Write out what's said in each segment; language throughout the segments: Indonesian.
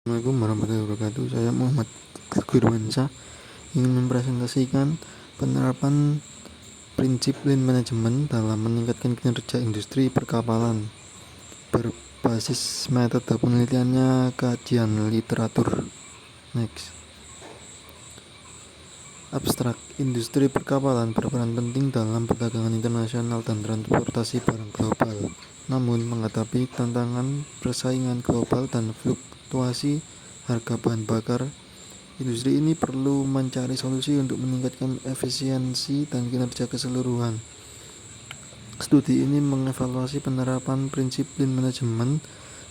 Assalamualaikum warahmatullahi wabarakatuh. Saya Muhammad Gurwansyah ingin mempresentasikan penerapan prinsip Lean Management dalam meningkatkan kinerja industri perkapalan berbasis metode penelitiannya kajian literatur. Next. Abstrak, industri perkapalan berperan penting dalam perdagangan internasional dan transportasi barang global. Namun, menghadapi tantangan persaingan global dan fluktuasi harga bahan bakar, industri ini perlu mencari solusi untuk meningkatkan efisiensi dan kinerja keseluruhan. Studi ini mengevaluasi penerapan prinsip Lean Management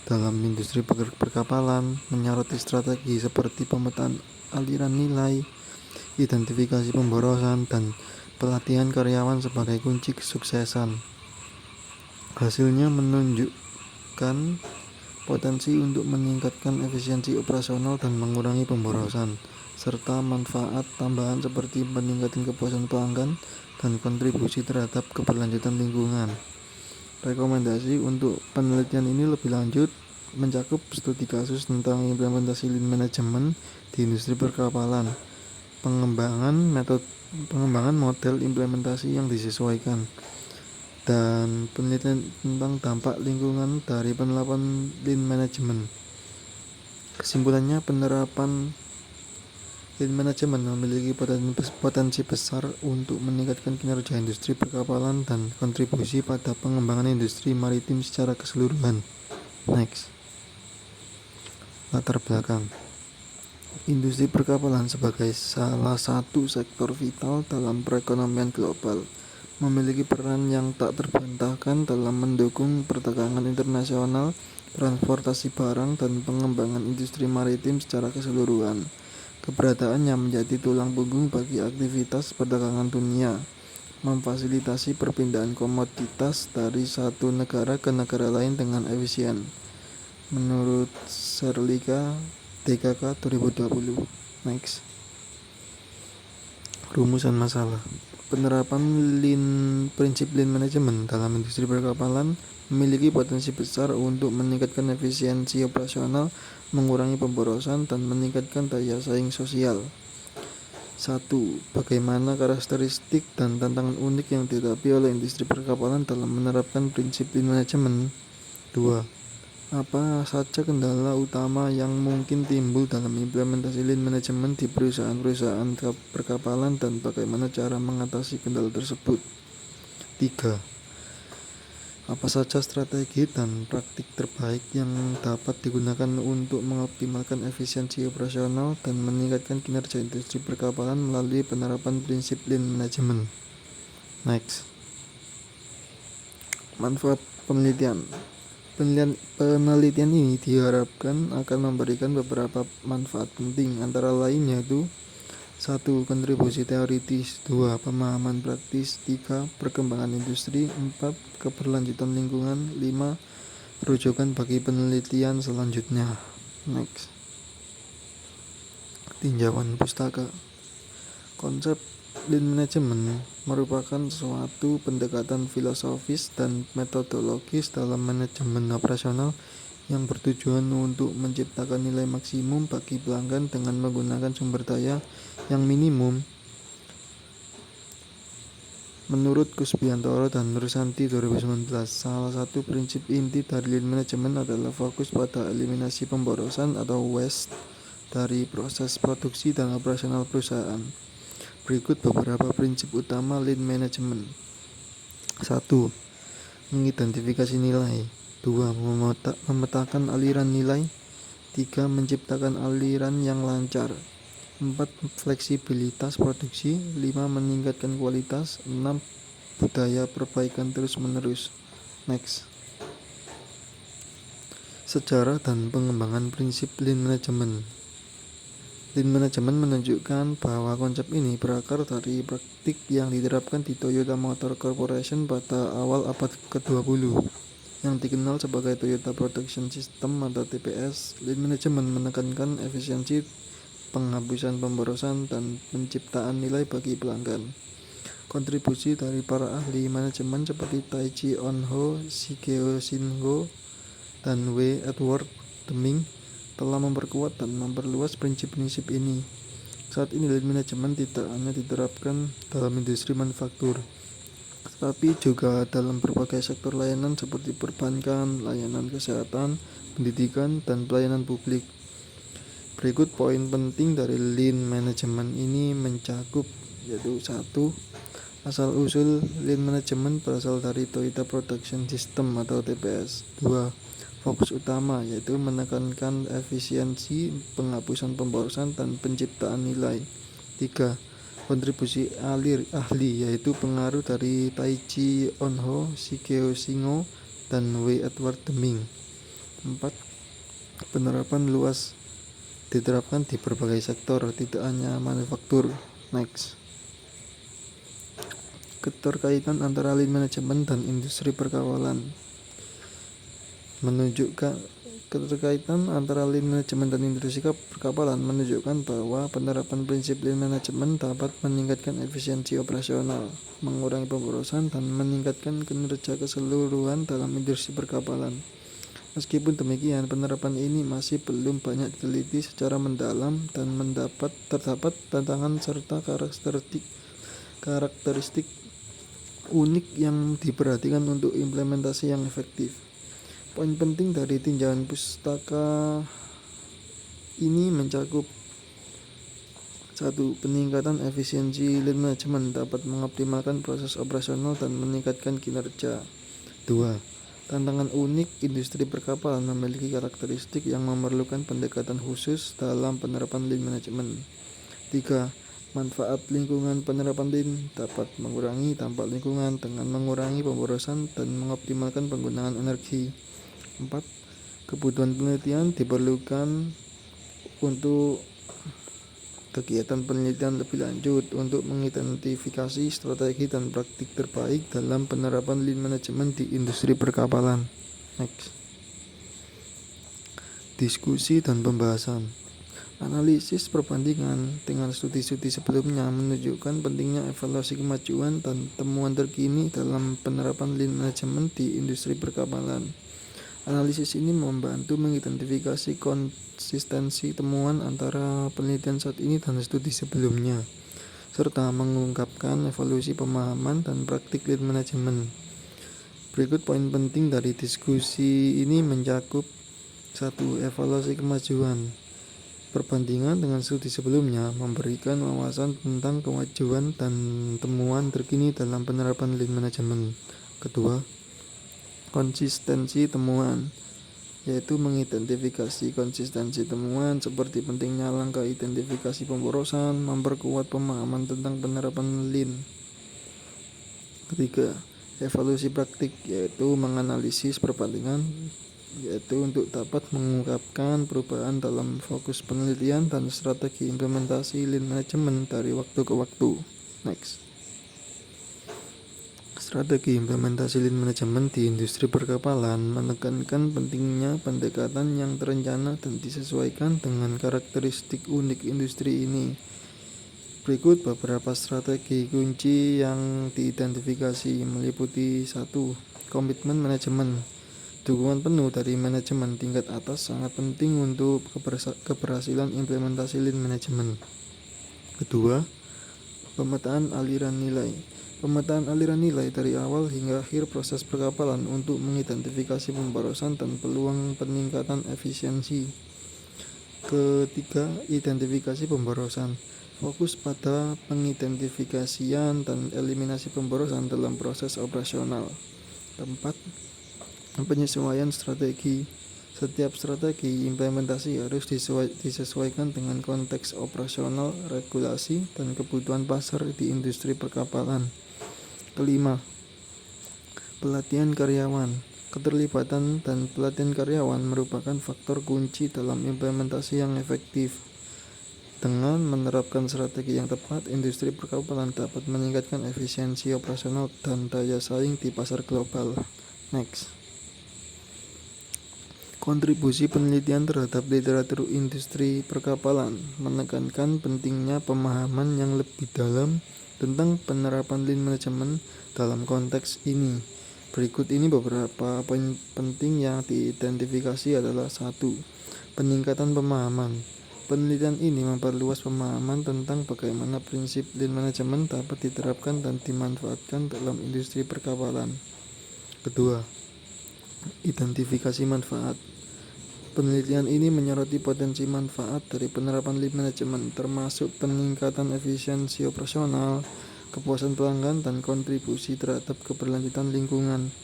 dalam industri perkapalan, menyoroti strategi seperti pemetaan aliran nilai, identifikasi pemborosan, dan pelatihan karyawan sebagai kunci kesuksesan. Hasilnya menunjukkan potensi untuk meningkatkan efisiensi operasional dan mengurangi pemborosan, serta manfaat tambahan seperti meningkatkan kepuasan pelanggan dan kontribusi terhadap keberlanjutan lingkungan. Rekomendasi untuk penelitian ini lebih lanjut mencakup studi kasus tentang implementasi Lean Management di industri perkapalan, pengembangan model implementasi yang disesuaikan, dan penelitian tentang dampak lingkungan dari penerapan Lean Management. Kesimpulannya, penerapan Lean Management memiliki potensi besar untuk meningkatkan kinerja industri perkapalan dan kontribusi pada pengembangan industri maritim secara keseluruhan. Next. Latar belakang. Industri perkapalan sebagai salah satu sektor vital dalam perekonomian global memiliki peran yang tak terbantahkan dalam mendukung perdagangan internasional, transportasi barang, dan pengembangan industri maritim secara keseluruhan. Keberadaannya menjadi tulang punggung bagi aktivitas perdagangan dunia, memfasilitasi perpindahan komoditas dari satu negara ke negara lain dengan efisien. Menurut Serlika, DKK 2020. Next. Rumusan masalah. Penerapan prinsip Lean Management dalam industri perkapalan memiliki potensi besar untuk meningkatkan efisiensi operasional, mengurangi pemborosan, dan meningkatkan daya saing sosial. 1. Bagaimana karakteristik dan tantangan unik yang dihadapi oleh industri perkapalan dalam menerapkan prinsip Lean Management? 2. Apa saja kendala utama yang mungkin timbul dalam implementasi Lean Management di perusahaan-perusahaan perkapalan dan bagaimana cara mengatasi kendala tersebut? 3. Apa saja strategi dan praktik terbaik yang dapat digunakan untuk mengoptimalkan efisiensi operasional dan meningkatkan kinerja industri perkapalan melalui penerapan prinsip Lean Management? Next. Manfaat penelitian. Penelitian ini diharapkan akan memberikan beberapa manfaat penting, antara lain yaitu 1. Kontribusi teoritis, 2. Pemahaman praktis, 3. Perkembangan industri, 4. Keberlanjutan lingkungan, 5. Rujukan bagi penelitian selanjutnya. Next. Tinjauan pustaka. Konsep Lean Management merupakan suatu pendekatan filosofis dan metodologis dalam manajemen operasional yang bertujuan untuk menciptakan nilai maksimum bagi pelanggan dengan menggunakan sumber daya yang minimum. Menurut Kusbiantoro dan Nursanti 2019, salah satu prinsip inti dari Lean Management adalah fokus pada eliminasi pemborosan atau waste dari proses produksi dan operasional perusahaan. Berikut beberapa prinsip utama Lean Management. 1. Mengidentifikasi nilai. 2. Memetakan aliran nilai. 3. Menciptakan aliran yang lancar. 4. Fleksibilitas produksi. 5. Meningkatkan kualitas. 6. Budaya perbaikan terus-menerus. Next. Sejarah dan pengembangan prinsip Lean Management. Lean Management menunjukkan bahwa konsep ini berakar dari praktik yang diterapkan di Toyota Motor Corporation pada awal abad ke-20 yang dikenal sebagai Toyota Production System atau TPS. Lean Management menekankan efisiensi, penghapusan pemborosan, dan penciptaan nilai bagi pelanggan. Kontribusi dari para ahli manajemen seperti Taichi Onho, Shigeo Shingo, dan W. Edward Deming telah memperkuat dan memperluas prinsip-prinsip ini. Saat ini lean management tidak hanya diterapkan dalam industri manufaktur, tetapi juga dalam berbagai sektor layanan seperti perbankan, layanan kesehatan, pendidikan, dan pelayanan publik. Berikut poin penting dari lean management ini mencakup, yaitu 1. Asal-usul lean management berasal dari Toyota Production System atau TPS. 2. Fokus utama yaitu menekankan efisiensi, penghapusan pemborosan, dan penciptaan nilai. 3. Kontribusi ahli yaitu pengaruh dari Taiichi Onho, Shigeo Shingo, dan W. Edward Deming. 4. Penerapan luas diterapkan di berbagai sektor, tidak hanya manufaktur. Next. Keterkaitan antara lean management dan industri perkapalan. Keterkaitan antara lean management dan industri perkapalan menunjukkan bahwa penerapan prinsip lean management dapat meningkatkan efisiensi operasional, mengurangi pemborosan, dan meningkatkan kinerja keseluruhan dalam industri perkapalan. Meskipun demikian, penerapan ini masih belum banyak diteliti secara mendalam dan terdapat tantangan serta karakteristik unik yang diperhatikan untuk implementasi yang efektif. Poin penting dari tinjauan pustaka ini mencakup 1. Peningkatan efisiensi lean management dapat mengoptimalkan proses operasional dan meningkatkan kinerja. 2. Tantangan unik industri perkapalan memiliki karakteristik yang memerlukan pendekatan khusus dalam penerapan lean management. 3. Manfaat lingkungan penerapan lean dapat mengurangi dampak lingkungan dengan mengurangi pemborosan dan mengoptimalkan penggunaan energi. 4. Kebutuhan penelitian diperlukan untuk kegiatan penelitian lebih lanjut untuk mengidentifikasi strategi dan praktik terbaik dalam penerapan lean management di industri perkapalan. Next. Diskusi dan pembahasan. Analisis perbandingan dengan studi-studi sebelumnya menunjukkan pentingnya evaluasi kemajuan dan temuan terkini dalam penerapan lean management di industri perkapalan. Analisis ini membantu mengidentifikasi konsistensi temuan antara penelitian saat ini dan studi sebelumnya, serta mengungkapkan evolusi pemahaman dan praktik lean management. Berikut poin penting dari diskusi ini mencakup 1. Evaluasi kemajuan. Perbandingan dengan studi sebelumnya memberikan wawasan tentang kemajuan dan temuan terkini dalam penerapan lean management. Kedua, konsistensi temuan, yaitu mengidentifikasi konsistensi temuan seperti pentingnya langkah identifikasi pemborosan, memperkuat pemahaman tentang penerapan lean. Ketiga, evaluasi praktik, yaitu menganalisis perbandingan, yaitu untuk dapat mengungkapkan perubahan dalam fokus penelitian dan strategi implementasi lean management dari waktu ke waktu. Next. Strategi implementasi lean management di industri perkapalan menekankan pentingnya pendekatan yang terencana dan disesuaikan dengan karakteristik unik industri ini. Berikut beberapa strategi kunci yang diidentifikasi meliputi 1. Komitmen manajemen. Dukungan penuh dari manajemen tingkat atas sangat penting untuk keberhasilan implementasi lean management. Kedua, pemetaan aliran nilai. Pemetaan aliran nilai dari awal hingga akhir proses perkapalan untuk mengidentifikasi pemborosan dan peluang peningkatan efisiensi. Ketiga, identifikasi pemborosan. Fokus pada pengidentifikasian dan eliminasi pemborosan dalam proses operasional. Keempat, penyesuaian strategi. Setiap strategi implementasi harus disesuaikan dengan konteks operasional, regulasi, dan kebutuhan pasar di industri perkapalan. Kelima, pelatihan karyawan. Keterlibatan dan pelatihan karyawan merupakan faktor kunci dalam implementasi yang efektif. Dengan menerapkan strategi yang tepat, industri perkapalan dapat meningkatkan efisiensi operasional dan daya saing di pasar global. Next. Kontribusi penelitian terhadap literatur industri perkapalan menekankan pentingnya pemahaman yang lebih dalam tentang penerapan lean management dalam konteks ini. Berikut ini beberapa poin penting yang diidentifikasi adalah 1. Peningkatan pemahaman. Penelitian ini memperluas pemahaman tentang bagaimana prinsip lean management dapat diterapkan dan dimanfaatkan dalam industri perkapalan. Kedua, identifikasi manfaat. Penelitian ini menyoroti potensi manfaat dari penerapan lean management, termasuk peningkatan efisiensi operasional, kepuasan pelanggan, dan kontribusi terhadap keberlanjutan lingkungan.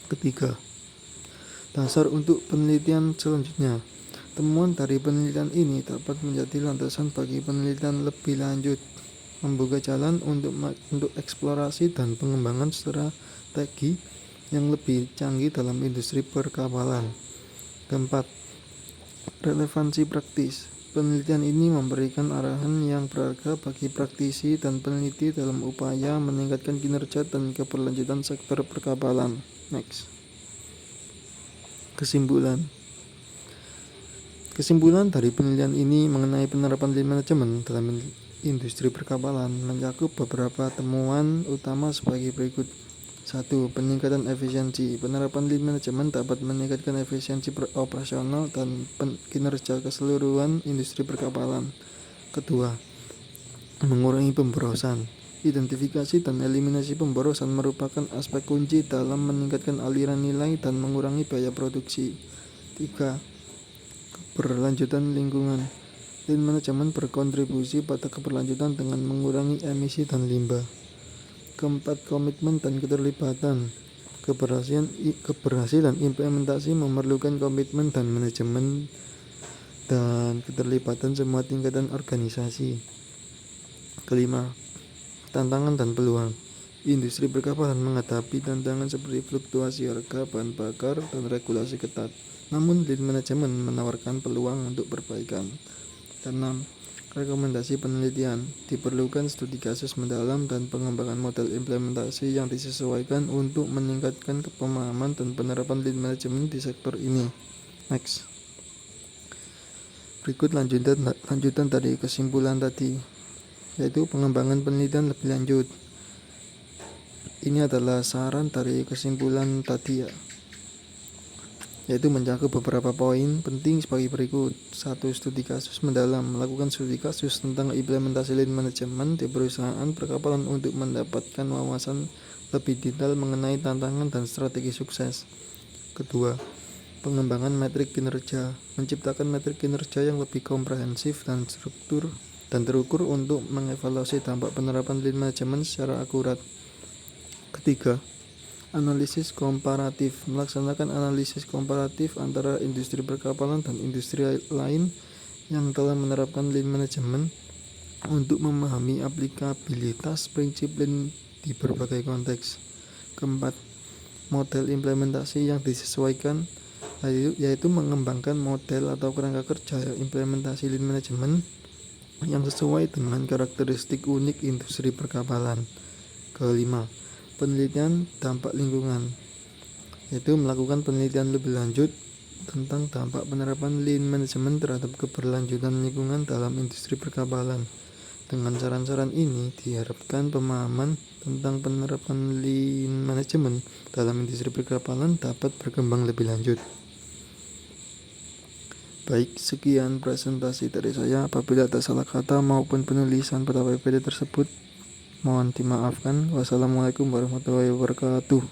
Ketiga, dasar untuk penelitian selanjutnya. Temuan dari penelitian ini dapat menjadi landasan bagi penelitian lebih lanjut, membuka jalan untuk eksplorasi dan pengembangan strategi yang lebih canggih dalam industri perkapalan. Keempat, relevansi praktis. Penelitian ini memberikan arahan yang berharga bagi praktisi dan peneliti dalam upaya meningkatkan kinerja dan keberlanjutan sektor perkapalan. Next. Kesimpulan dari penelitian ini mengenai penerapan lean management dalam industri perkapalan mencakup beberapa temuan utama sebagai berikut. 1. Peningkatan efisiensi. Penerapan lean management dapat meningkatkan efisiensi operasional dan kinerja keseluruhan industri perkapalan. Kedua, mengurangi pemborosan. Identifikasi dan eliminasi pemborosan merupakan aspek kunci dalam meningkatkan aliran nilai dan mengurangi biaya produksi. 3. Keberlanjutan lingkungan. Lean management berkontribusi pada keberlanjutan dengan mengurangi emisi dan limbah. Keempat, komitmen dan keterlibatan. Keberhasilan implementasi memerlukan komitmen dan manajemen dan keterlibatan semua tingkatan organisasi. Kelima, tantangan dan peluang. Industri perkapalan menghadapi tantangan seperti fluktuasi harga bahan bakar dan regulasi ketat. Namun, lean management menawarkan peluang untuk perbaikan. 6. Rekomendasi penelitian. Diperlukan studi kasus mendalam dan pengembangan model implementasi yang disesuaikan untuk meningkatkan pemahaman dan penerapan lean management di sektor ini. Next. Berikut lanjutan dari kesimpulan tadi, yaitu pengembangan penelitian lebih lanjut. Ini adalah saran dari kesimpulan tadi ya, yaitu mencakup beberapa poin penting sebagai berikut. 1. Studi kasus mendalam. Melakukan studi kasus tentang implementasi lean management di perusahaan perkapalan untuk mendapatkan wawasan lebih detail mengenai tantangan dan strategi sukses. Kedua, pengembangan metrik kinerja. Menciptakan metrik kinerja yang lebih komprehensif dan terukur untuk mengevaluasi dampak penerapan lean management secara akurat. Ketiga, analisis komparatif. Melaksanakan analisis komparatif antara industri perkapalan dan industri lain yang telah menerapkan lean management untuk memahami aplikabilitas prinsip lean di berbagai konteks. Keempat, model implementasi yang disesuaikan, yaitu mengembangkan model atau kerangka kerja implementasi lean management yang sesuai dengan karakteristik unik industri perkapalan. Kelima, penelitian dampak lingkungan, yaitu melakukan penelitian lebih lanjut tentang dampak penerapan lean management terhadap keberlanjutan lingkungan dalam industri perkapalan. Dengan saran-saran ini diharapkan pemahaman tentang penerapan lean management dalam industri perkapalan dapat berkembang lebih lanjut. Baik, sekian presentasi dari saya. Apabila ada salah kata maupun penulisan pada PPT tersebut, mohon dimaafkan. Wassalamualaikum warahmatullahi wabarakatuh.